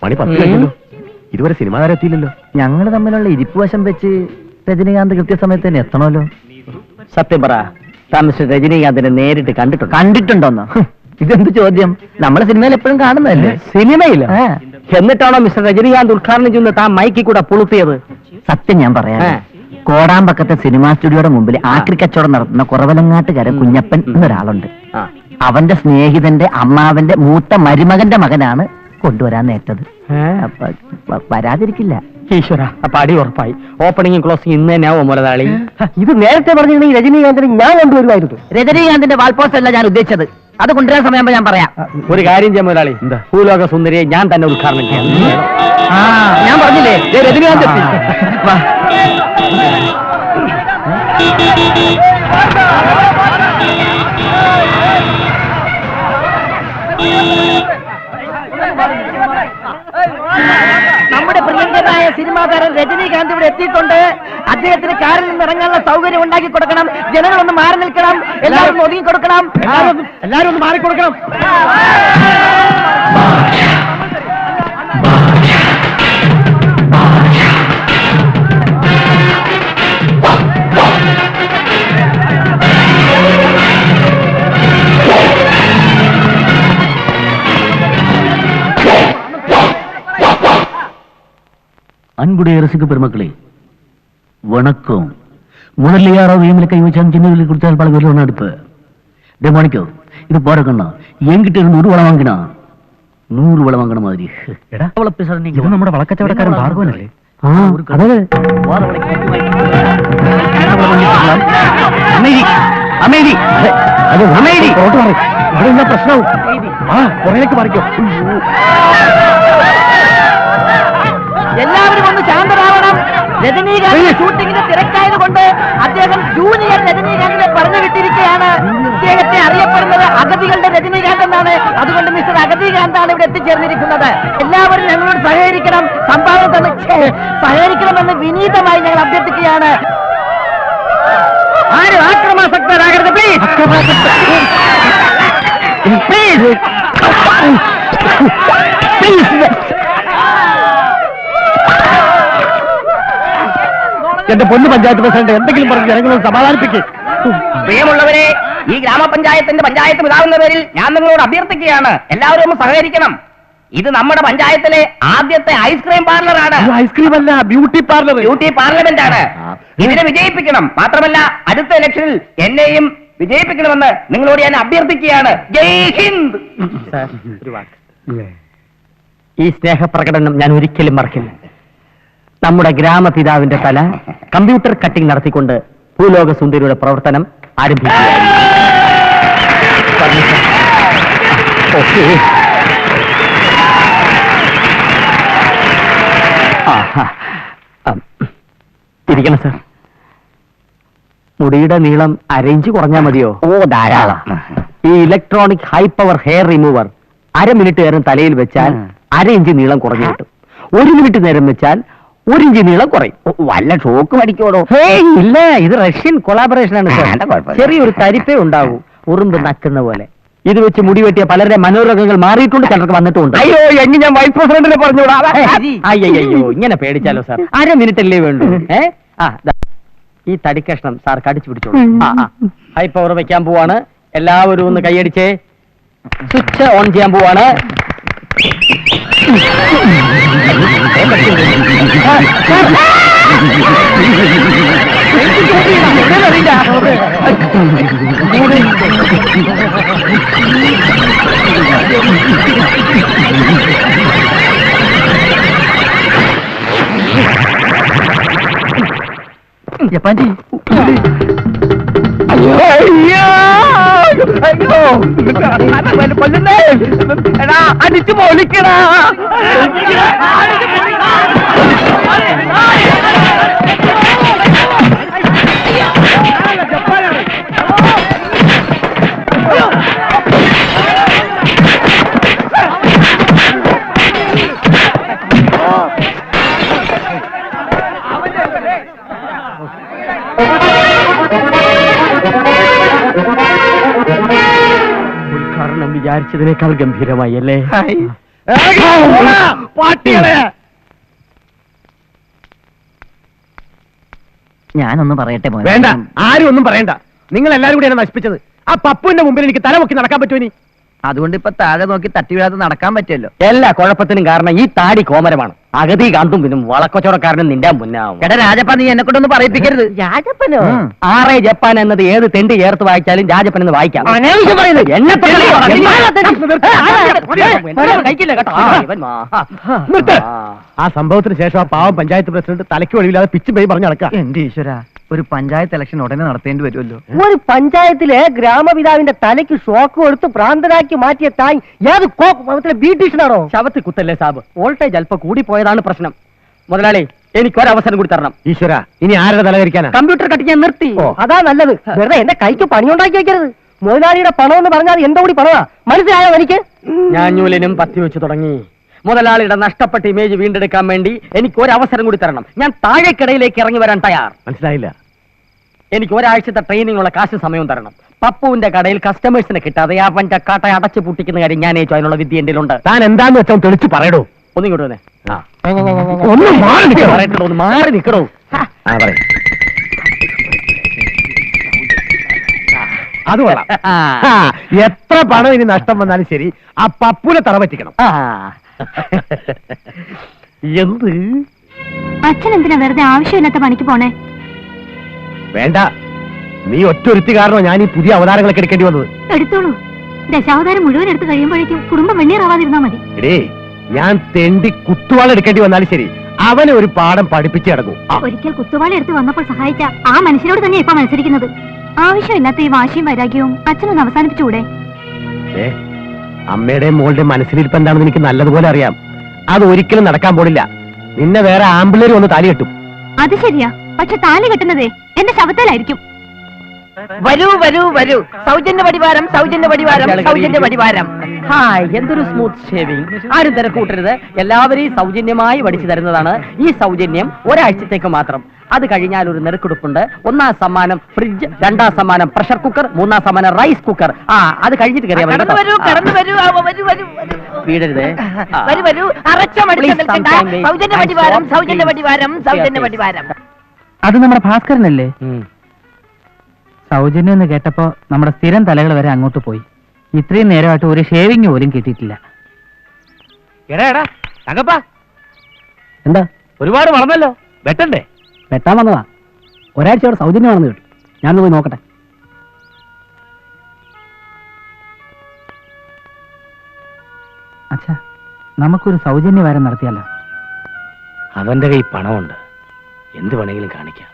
മണി 10 കഴിഞ്ഞല്ലോ, ഇതുവരെ സിനിമ താരം എത്തിയില്ലല്ലോ. ഞങ്ങൾ തമ്മിലുള്ള ഇരിപ്പ് വശം വെച്ച് രജനീകാന്ത് കൃത്യസമയത്ത് തന്നെ എത്തണമല്ലോ. സത്യം പറ, മിസ്റ്റർ രജനീകാന്തിനെ നേരിട്ട് കണ്ടിട്ടുണ്ടോന്നോ? ഇതെന്ത് ചോദ്യം? നമ്മളെ സിനിമയിൽ എപ്പോഴും കാണുന്നതല്ലേ. സിനിമയില്ല എന്നിട്ടാണോ മിസ്റ്റർ രജനീകാന്ത് ഉദ്ഘാടനം ചെയ്യുന്ന താൻ മൈക്കിൽ കൂടെ പുളുത്തിയത്? സത്യം ഞാൻ പറയാം, കോടാമ്പക്കത്തെ സിനിമാ സ്റ്റുഡിയോയുടെ മുമ്പിൽ ആക്രി കച്ചവടം നടത്തുന്ന കുറവലങ്ങാട്ടുകാരൻ കുഞ്ഞപ്പൻ എന്നൊരാളുണ്ട്. അവന്റെ സ്നേഹിതന്റെ അമ്മാവന്റെ മൂത്ത മരുമകന്റെ മകനാണ് കൊണ്ടുവരാൻ നേട്ടത്. വരാതിരിക്കില്ല. ഈശ്വര, അപ്പൊ അടി ഉറപ്പായി. ഓപ്പണിംഗും ക്ലോസിംഗ് ഇന്ന് തന്നെ ആവോ മുതലാളി? ഇത് നേരത്തെ പറഞ്ഞിട്ടുണ്ടെങ്കിൽ രജനീകാന്തിന് ഞാൻ കൊണ്ടുവരുമായിരുന്നു. രജനീകാന്തിന്റെ വാൾപോസ്റ്റ് അല്ല ഞാൻ ഉദ്ദേശിച്ചത്, അത് കൊണ്ടുവരാൻ സമയം ഞാൻ പറയാം. ഒരു കാര്യം ചെയ്യാൻ മുതലാളി, ഭൂലോക സുന്ദരിയെ ഞാൻ തന്നെ ഉദ്ഘാടനം ചെയ്യാം. ഞാൻ പറഞ്ഞില്ലേ രജനീകാന്ത് നമ്മുടെ പ്രിയങ്കരനായ സിനിമാകാരൻ രജനീകാന്ത് ഇവിടെ എത്തിയിട്ടുണ്ട്. അദ്ദേഹത്തിന് കാറിൽ നിന്ന് ഇറങ്ങാനുള്ള സൗകര്യം ഉണ്ടാക്കി കൊടുക്കണം. ജനങ്ങളൊന്ന് മാറി നിൽക്കണം, എല്ലാവരും ഒതുങ്ങി കൊടുക്കണം, എല്ലാവരും ഒന്ന് മാറിക്കൊടുക്കണം. அன்புடைய ரசிக பெருமக்களே வணக்கம். முதல்ல யாராவது எங்களை கை வச்சா சின்னவர்களுக்கு கொடுத்தால் பல பேர்ல ஒன்று அடுப்பு டெமானிக்கோ இது போறக்கண்ணா என்கிட்ட இருந்து 1 வளம் வாங்கினா 100 வளம் வாங்கின மாதிரி. നമ്മുടെ വളക്കച്ചവടക്കാരൻ ഭാർഗവനല്ലേ? പ്രശ്നവും പുറകേക്ക് മറിക്കോ. എല്ലാവരും ഒന്ന് ശാന്തരാവണം. രജനീകാന്ത് ഷൂട്ടിങ്ങിന്റെ തിരക്കായതുകൊണ്ട് അദ്ദേഹം ജൂനിയർ രജനീകാന്തിനെ പറഞ്ഞു വിട്ടിരിക്കുകയാണ്. അദ്ദേഹത്തെ അറിയപ്പെടുന്നത് അഗതികളുടെ രജനീകാന്ത് എന്നാണ്. അതുകൊണ്ട് മിസ്റ്റർ അഗതികാന്താണ് ഇവിടെ എത്തിച്ചേർന്നിരിക്കുന്നത്. എല്ലാവരും ഞങ്ങളോട് സഹകരിക്കണം, സംഭാവന തന്നെ സഹകരിക്കണമെന്ന് വിനീതമായി ഞങ്ങൾ അഭ്യർത്ഥിക്കുകയാണ്. ആരും ആക്രമാസക്തരാകരുത് പ്ലീസ്. എന്റെ പൊന്നു പഞ്ചായത്ത് പ്രസിഡന്റ് എന്തെങ്കിലും പറഞ്ഞ് ജനങ്ങളോട് സമാധാനിപ്പിക്കും. പ്രിയമുള്ളവരെ, ഈ ഗ്രാമപഞ്ചായത്തിന്റെ പഞ്ചായത്ത് പിതാവിന്റെ പേരിൽ ഞാൻ നിങ്ങളോട് അഭ്യർത്ഥിക്കുകയാണ്, എല്ലാവരും ഒന്ന് സഹകരിക്കണം. ഇത് നമ്മുടെ പഞ്ചായത്തിലെ ആദ്യത്തെ ഐസ്ക്രീം പാർലറാണ്. ഐസ്ക്രീം അല്ല, ബ്യൂട്ടി പാർലർ. ബ്യൂട്ടി പാർലമെന്റ് ആണ്. ഇതിനെ വിജയിപ്പിക്കണം. മാത്രമല്ല അടുത്ത ഇലക്ഷനിൽ എന്നെയും വിജയിപ്പിക്കണമെന്ന് നിങ്ങളോട് ഞാൻ അഭ്യർത്ഥിക്കുകയാണ്. ജയ് ഹിന്ദ്. ഈ സ്നേഹപ്രകടനം ഞാൻ ഒരിക്കലും മറക്കില്ല. നമ്മുടെ ഗ്രാമപിതാവിന്റെ തല കമ്പ്യൂട്ടർ കട്ടിംഗ് നടത്തിക്കൊണ്ട് ഭൂലോക സുന്ദരിയുടെ പ്രവർത്തനം ആരംഭിക്കുകയായിരുന്നു. ഇരിക്കണം സർ. മുടിയുടെ നീളം അരയിഞ്ച് കുറഞ്ഞാൽ മതിയോ? ഓ ധാരാളം. ഈ electronic high power hair remover 1/2 minute നേരം തലയിൽ വെച്ചാൽ 1/2 ഇഞ്ച് നീളം കുറഞ്ഞു കിട്ടും. 1 മിനിറ്റ് നേരം വെച്ചാൽ 1 ഇഞ്ച് നീളം കുറയും. വല്ല ഷോക്ക് മടിക്കോടോ? ഇല്ല, ഇത് റഷ്യൻ കൊളാബറേഷൻ ആണ് സാർ. ചെറിയൊരു തരിപ്പേ ഉണ്ടാവൂ, ഉറുമ്പ് നക്കുന്ന പോലെ. ഇത് വെച്ച് മുടി വെട്ടിയ പലരുടെ മനോരോഗങ്ങൾ മാറിയിട്ടുണ്ട്, ചിലർക്ക് വന്നിട്ടുണ്ട്. അയ്യോ, എങ്കിൽ ഞാൻ വൈസ് പ്രസിഡന്റിനെ പറഞ്ഞോടാ. അയ്യോ, ഇങ്ങനെ പേടിച്ചാലോ സാർ? 1/2 മിനിറ്റ് അല്ലേ വേണ്ടു? ഈ തടിക്കഷ്ണം സാർ കടിച്ചു പിടിച്ചോളൂ. ഹൈ പവർ വെക്കാൻ പോവാണ്. എല്ലാവരും ഒന്ന് കൈയടിച്ചേ. സ്വിച്ച് ഓൺ ചെയ്യാൻ പോവാണ്. ജപ്പാൻജി, അടിച്ചു പോലിക്കടാ. വിചാരിച്ചതിനേക്കാൾ ഗംഭീരമായി അല്ലേ? പാട്ടികളെ ഞാനൊന്നും പറയട്ടെ മോനെ. വേണ്ട, ആരും ഒന്നും പറയണ്ട. നിങ്ങൾ എല്ലാരും കൂടി എന്നെ നശിപ്പിച്ചത്. ആ പപ്പുവിന്റെ മുമ്പിൽ എനിക്ക് തല പൊക്കി നടക്കാൻ പറ്റുമോ? ഇനി അതുകൊണ്ട് ഇപ്പൊ താഴെ നോക്കി തട്ടി വീഴാതെ നടക്കാൻ പറ്റുമല്ലോ. എല്ലാ കുഴപ്പത്തിനും കാരണം ഈ താടി കോമരമാണ്. അഗതി കാന്തും പിന്നും വളക്കച്ചവടക്കാരനും നിന്റെ മുന്നാവും. എടാ രാജപ്പ, നീ എന്നെ കൊണ്ടൊന്ന് പറയിപ്പിക്കരുത്. രാജപ്പനോ? ഉം. ആറേ ജപ്പാൻ എന്നത് ഏത് തെണ്ടി ചേർത്ത് വായിച്ചാലും രാജപ്പൻ എന്ന് വായിക്കാം. അനാവശ്യം പറയുന്നത്. എന്നെ തൊട്ട് കഴിക്കില്ല കേട്ടോ. നിർത്ത്. ആ സംഭവത്തിന് ശേഷം ആ പാവം പഞ്ചായത്ത് പ്രസിഡന്റ് തലയ്ക്ക് ഒഴിവില്ലാതെ പിച്ചും പേയും പറഞ്ഞു നടക്കുക. എന്റെ ഈശ്വര, ഒരു പഞ്ചായത്ത് ഇലക്ഷൻ ഉടനെ നടത്തേണ്ടി വരുമല്ലോ. ഒരു പഞ്ചായത്തിലെ ഗ്രാമപിതാവിന്റെ തലയ്ക്ക് ഷോക്ക് കൊടുത്ത് ഭ്രാന്തനാക്കി മാറ്റിയ തായ് ഏത് ബ്യൂട്ടീഷ്യനാണോ? ശവത്തിൽ കുത്തല്ലേ സാബ്. വോൾട്ടേജ് അല്പം കൂടിപ്പോയതാണ് പ്രശ്നം. മുതലാളി, എനിക്ക് ഒരവസരം കൂടി തരണം. ഈശ്വര, ഇനി ആരുടെ തലകരിക്കാനാ? കമ്പ്യൂട്ടർ കട്ട് ഞാൻ നിർത്തി. ഓ. അതാ നല്ലത്. വെറുതെ എന്റെ കൈക്ക് പണിയുണ്ടാക്കി വെക്കരുത്. മുതലാളിയുടെ പണം എന്ന് പറഞ്ഞാൽ എന്റെ കൂടി പണമാ. മനസ്സിലായോ എനിക്ക്? ഞാൻ ഞൂലിനും പത്തി വെച്ച് തുടങ്ങി. മുതലാളിയുടെ നഷ്ടപ്പെട്ട ഇമേജ് വീണ്ടെടുക്കാൻ വേണ്ടി എനിക്ക് ഒരു അവസരം കൂടി തരണം. ഞാൻ താഴേക്കിടയിലേക്ക് ഇറങ്ങി വരാൻ തയ്യാർ. മനസ്സിലായില്ല. എനിക്ക് ഒരാഴ്ചത്തെ ട്രെയിനിങ്ങുള്ള കാശ് സമയവും തരണം. പപ്പുവിന്റെ കടയിൽ കസ്റ്റമേഴ്സിനെ കിട്ടാതെ അവന്റെ കട അടച്ചു പൂട്ടിക്കുന്ന കാര്യം ഞാൻ ഏറ്റവും അതിനുള്ള വിദ്യ എന്റെ ഉണ്ട്. താൻ എന്താന്ന് വെച്ചാൽ തെളിച്ച് പറയടോ. ഒന്നിങ്ങോട്ട് വന്നേ. ഒന്ന് മാറി നിൽക്കണോ? പറയട്ടോ, ഒന്ന് മാറി നിൽക്കണോ. പറയും. അത് കൊള്ളാം. എത്ര പണം ഇനി നഷ്ടം വന്നാലും ശരി, ആ പപ്പുനെ തറ പറ്റിക്കണം. എന്ത്? അച്ഛൻ എന്തിനാ വെറുതെ ആവശ്യമില്ലാത്ത പണിക്ക് പോണേ? വേണ്ട, നീ ഒറ്റൊരുത്തി കാരണോ ഞാൻ ഈ പുതിയ അവതാരങ്ങളൊക്കെ എടുക്കേണ്ടി വന്നത്. എടുത്തോളൂ. ദശാവതാരം മുഴുവൻ എടുത്ത് കഴിയുമ്പോഴേക്കും കുടുംബം വെണ്ണീറാവാതിരുന്നാ മതി. എടേ, ഞാൻ തെണ്ടി കുത്തുവാൾ എടുക്കേണ്ടി വന്നാലും ശരി, അവനെ ഒരു പാഠം പഠിപ്പിച്ച് കിടക്കും. ഒരിക്കൽ കുത്തുവാള എടുത്ത് വന്നപ്പോൾ സഹായിച്ച ആ മനുഷ്യനോട് തന്നെ ഇപ്പൊ മത്സരിക്കുന്നത്. ആവശ്യമില്ലാത്ത ഈ വാശിയും വൈരാഗ്യവും അച്ഛനൊന്ന് അവസാനിപ്പിച്ചുകൂടെ? അമ്മയുടെയും മോളുടെയും മനസ്സിലിരിപ്പ് എന്താണെന്ന് എനിക്ക് നല്ലതുപോലെ അറിയാം. അത് ഒരിക്കലും നടക്കാൻ പോണില്ല. നിന്നെ വേറെ ആമ്പിള്ളേര് വന്ന് താലി കെട്ടും. അത് ശരിയാ, പക്ഷെ താലി കെട്ടുന്നതേ എന്റെ ശവത്തിലായിരിക്കും. വരൂ വരൂ വരൂ, സൗജന്യ പടിവാരം, സൗജന്യ പടിവാരം, സൗജന്യ പടിവാരം. ഹായ്, എന്തൊരു സ്മൂത്ത് ഷേവിംഗ്. ആരും തിരക്കൂട്ടരുത്. എല്ലാവരെയും സൗജന്യമായി പഠിച്ചു തരുന്നതാണ്. ഈ സൗജന്യം ഒരാഴ്ചത്തേക്ക് മാത്രം. അത് കഴിഞ്ഞാൽ ഒരു നെറുക്കെടുപ്പുണ്ട്. 1ാം സമ്മാനം ഫ്രിഡ്ജ്, 2ാം സമ്മാനം പ്രഷർ കുക്കർ, 3ാം സമ്മാനം റൈസ് കുക്കർ. അത് കഴിഞ്ഞിട്ട് കയറിയാൽ മതി കടന്നു വരൂ, കേട്ടോ. കടന്നു വരൂ, വരൂ വരൂ വരൂ. വീടരുതേ. വരൂ വരൂ, അറച്ചമടിച്ച് നിൽക്കണ്ട. സൗജന്യ പടിവാരം, സൗജന്യ പടിവാരം, സൗജന്യ പടിവാരം. അത് നമ്മുടെ ഭാസ്കരനല്ലേ? സൗജന്യം എന്ന് കേട്ടപ്പോ നമ്മുടെ സ്ഥിരം തലകൾ വരെ അങ്ങോട്ട് പോയി. ഇത്രയും നേരമായിട്ട് ഒരു ഷേവിങ് പോലും കിട്ടിയിട്ടില്ല. എടാ തങ്കപ്പാ, എന്താ ഒരുപാട് വളർന്നല്ലോ, വെട്ടണ്ടേ? വെട്ടാൻ വന്നതാ. ഒരാഴ്ചയോടെ സൗജന്യമാണെന്ന് കേട്ടു. ഞാനൊന്ന് പോയി നോക്കട്ടെ. അച്ഛാ, നമുക്കൊരു സൗജന്യ വാരം നടത്തിയല്ലോ. അവന്റെ കൈ പണമുണ്ട്, എന്ത് വേണമെങ്കിലും കാണിക്കാം.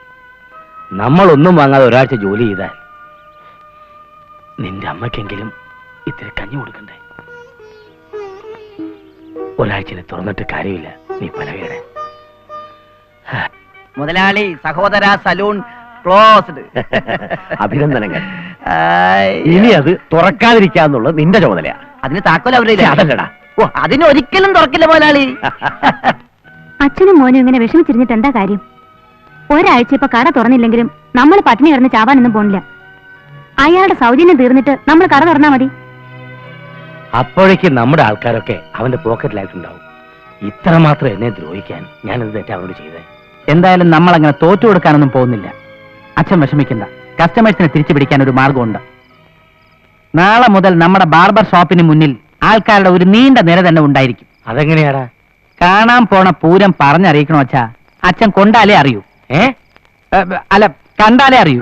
നമ്മൾ ഒന്നും വാങ്ങാതെ ഒരാഴ്ച ജോലി ചെയ്താൽ നിന്റെ അമ്മയ്ക്കെങ്കിലും ഇത്തിരി കഞ്ഞി കൊടുക്കണ്ടേ? ഒരാഴ്ചയിൽ തുറന്നിട്ട് കാര്യമില്ല, നീ പലകയുടെ. മുതലാളി, സഹോദര, സലൂൺ ക്ലോസ്ഡ്. അഭിനന്ദനങ്ങൾ. ഇനി അത് തുറക്കാതിരിക്കാന്നുള്ളത് നിന്റെ ചുമതലയാ. അതിന് താക്കോൽ അവരില്ല. അതല്ലടാ. ഓ, അതിന് ഒരിക്കലും തുറക്കില്ല മുതലാളി. അച്ഛനും മോനും ഇങ്ങനെ വിഷമിച്ചിരുന്നിട്ട് എന്താ കാര്യം? ഒരാഴ്ച ഇപ്പൊ കട തുറന്നില്ലെങ്കിലും നമ്മൾ പട്ടിണി കിടന്ന് ചാവാനൊന്നും പോണില്ല. അയാളുടെ സൗജന്യം തീർന്നിട്ട് നമ്മൾ കട തുറന്നാ മതി. അപ്പോഴേക്ക് നമ്മുടെ ആൾക്കാരൊക്കെ അവന്റെ പോക്കറ്റിലായിട്ടുണ്ടാവും. ഇത്ര മാത്രം എന്നെ ദ്രോഹിക്കാൻ ഞാൻ എന്ത് തെറ്റാ അവരോട് ചെയ്തേ? എന്തായാലും നമ്മൾ അങ്ങനെ തോറ്റു കൊടുക്കാനൊന്നും പോകുന്നില്ല. അച്ഛൻ വിഷമിക്കണ്ട, കസ്റ്റമേഴ്സിനെ തിരിച്ചു പിടിക്കാൻ ഒരു മാർഗമുണ്ട്. നാളെ മുതൽ നമ്മുടെ ബാർബർ ഷോപ്പിന് മുന്നിൽ ആൾക്കാരുടെ ഒരു നീണ്ട നിര തന്നെ ഉണ്ടായിരിക്കും. അതെങ്ങനെയാടാ? കാണാൻ പോണ പൂരം പറഞ്ഞറിയിക്കണോ അച്ഛാ? അച്ഛൻ കൊണ്ടാലേ അറിയൂ. അല്ല, കണ്ടാലേ അറിയൂ.